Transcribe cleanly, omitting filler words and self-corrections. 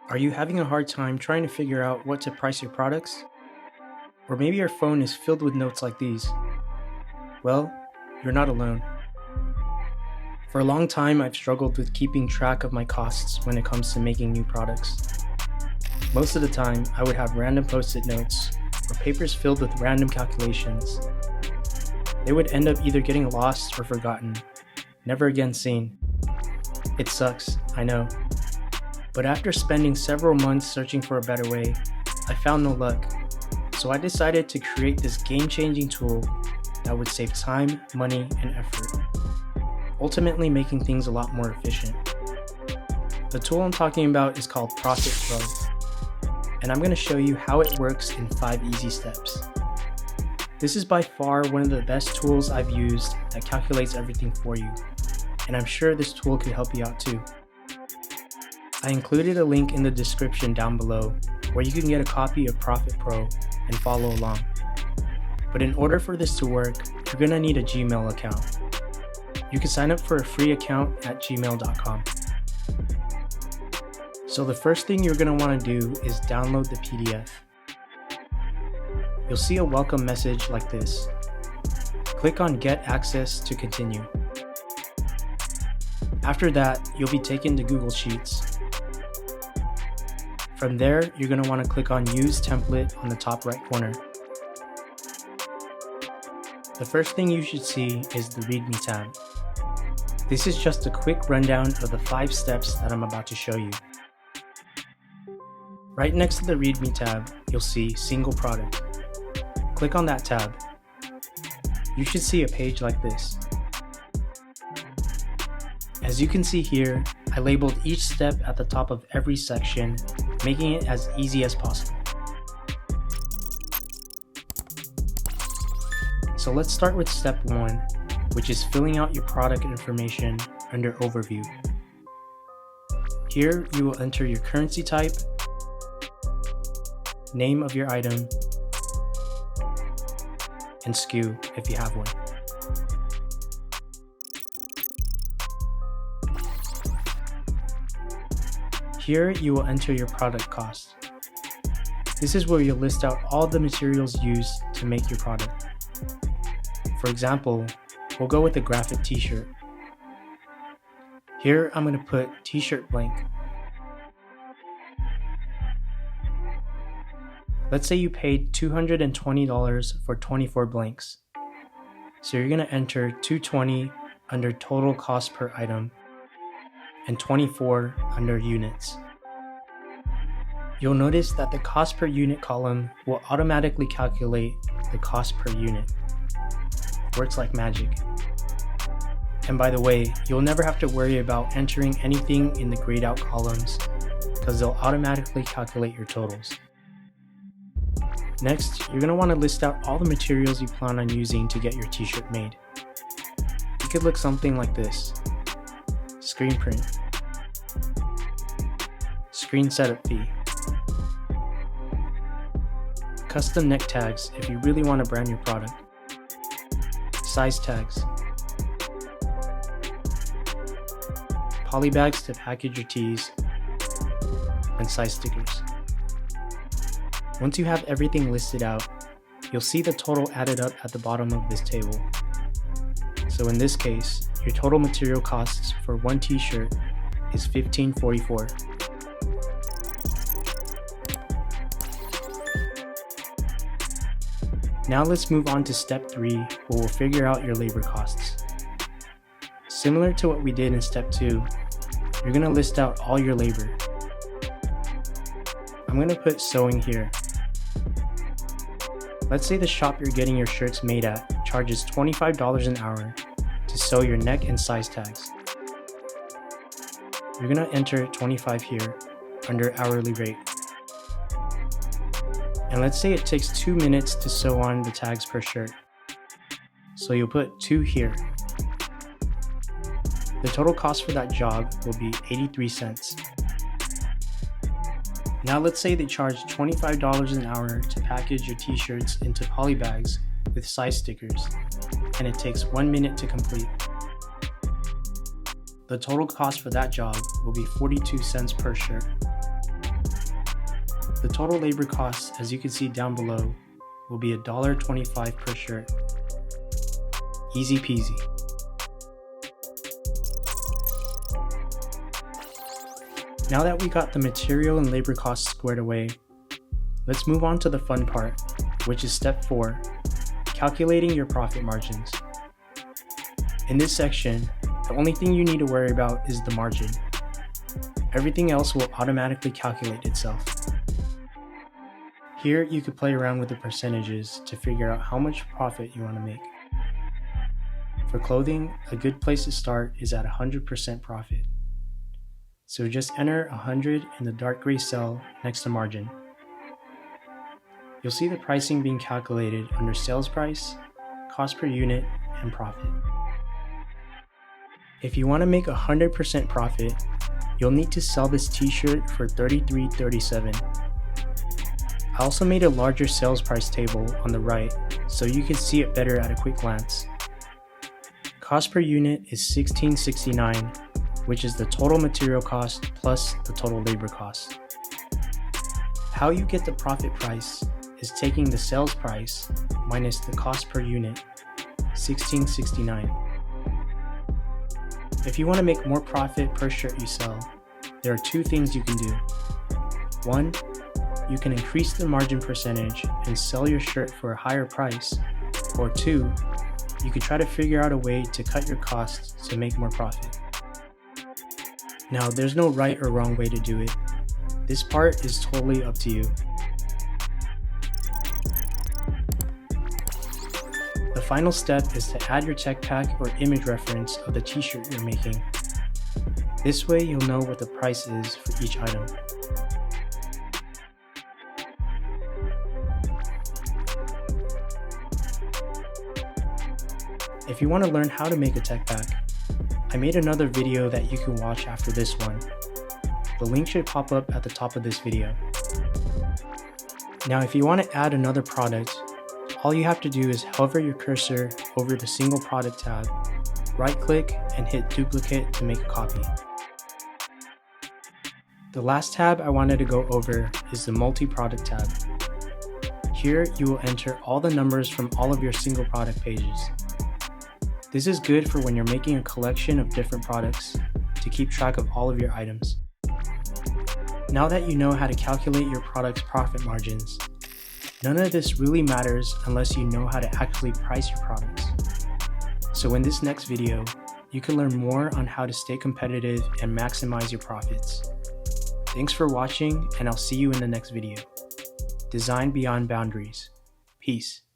Are you having a hard time trying to figure out what to price your products? Or maybe your phone is filled with notes like these. Well, you're not alone. For a long time, I've struggled with keeping track of my costs when it comes to making new products. Most of the time, I would have random post-it notes or papers filled with random calculations. They would end up either getting lost or forgotten, never again seen. It sucks, I know. But after spending several months searching for a better way, I found no luck. So I decided to create this game-changing tool that would save time, money, and effort, ultimately making things a lot more efficient. The tool I'm talking about is called Profit Pro, and I'm going to show you how it works in 5 easy steps. This is by far one of the best tools I've used that calculates everything for you, and I'm sure this tool could help you out too. I included a link in the description down below where you can get a copy of Profit Pro and follow along. But in order for this to work, you're going to need a Gmail account. You can sign up for a free account at gmail.com. So the first thing you're going to want to do is download the PDF. You'll see a welcome message like this. Click on Get Access to continue. After that, you'll be taken to Google Sheets. From there, you're going to want to click on Use Template on the top right corner. The first thing you should see is the README tab. This is just a quick rundown of the 5 steps that I'm about to show you. Right next to the README tab, you'll see Single Product. Click on that tab. You should see a page like this. As you can see here, I labeled each step at the top of every section, making it as easy as possible. So let's start with step 1, which is filling out your product information under Overview. Here you will enter your currency type, name of your item, and SKU if you have one. Here you will enter your product cost. This is where you'll list out all the materials used to make your product. For example, we'll go with a graphic t-shirt. Here I'm going to put t-shirt blank. Let's say you paid $220 for 24 blanks. So you're going to enter $220 under total cost per item and 24 under units. You'll notice that the cost per unit column will automatically calculate the cost per unit. Works like magic. And by the way, you'll never have to worry about entering anything in the grayed out columns because they'll automatically calculate your totals. Next, you're going to want to list out all the materials you plan on using to get your t-shirt made. It could look something like this. Screen print, screen setup fee, custom neck tags if you really want to brand your product, size tags, poly bags to package your tees, and size stickers. Once you have everything listed out, you'll see the total added up at the bottom of this table. So in this case, your total material costs for one t-shirt is $15.44. Now let's move on to step 3, where we'll figure out your labor costs. Similar to what we did in step 2, you're going to list out all your labor. I'm going to put sewing here. Let's say the shop you're getting your shirts made at charges $25 an hour to sew your neck and size tags. You're going to enter 25 here under hourly rate. And let's say it takes 2 minutes to sew on the tags per shirt. So you'll put 2 here. The total cost for that job will be 83 cents. Now let's say they charge $25 an hour to package your t-shirts into poly bags with size stickers, and it takes 1 minute to complete. The total cost for that job will be 42 cents per shirt. The total labor cost, as you can see down below, will be $1.25 per shirt. Easy peasy. Now that we got the material and labor costs squared away, let's move on to the fun part, which is step 4, calculating your profit margins. In this section, the only thing you need to worry about is the margin. Everything else will automatically calculate itself. Here you could play around with the percentages to figure out how much profit you want to make. For clothing, a good place to start is at 100% profit. So just enter 100 in the dark gray cell next to margin. You'll see the pricing being calculated under sales price, cost per unit, and profit. If you want to make 100% profit, you'll need to sell this t-shirt for $33.37. I also made a larger sales price table on the right so you can see it better at a quick glance. Cost per unit is $16.69, which is the total material cost plus the total labor cost. How you get the profit price is taking the sales price minus the cost per unit, $16.69. If you want to make more profit per shirt you sell, there are 2 things you can do. 1, you can increase the margin percentage and sell your shirt for a higher price, or 2, you could try to figure out a way to cut your costs to make more profit. Now, there's no right or wrong way to do it. This part is totally up to you. The final step is to add your tech pack or image reference of the t-shirt you're making. This way you'll know what the price is for each item. If you want to learn how to make a tech pack, I made another video that you can watch after this one. The link should pop up at the top of this video. Now, if you want to add another product, all you have to do is hover your cursor over the single product tab, right-click and hit duplicate to make a copy. The last tab I wanted to go over is the multi-product tab. Here you will enter all the numbers from all of your single product pages. This is good for when you're making a collection of different products to keep track of all of your items. Now that you know how to calculate your product's profit margins, none of this really matters unless you know how to actually price your products. So in this next video, you can learn more on how to stay competitive and maximize your profits. Thanks for watching, and I'll see you in the next video. Design beyond boundaries. Peace.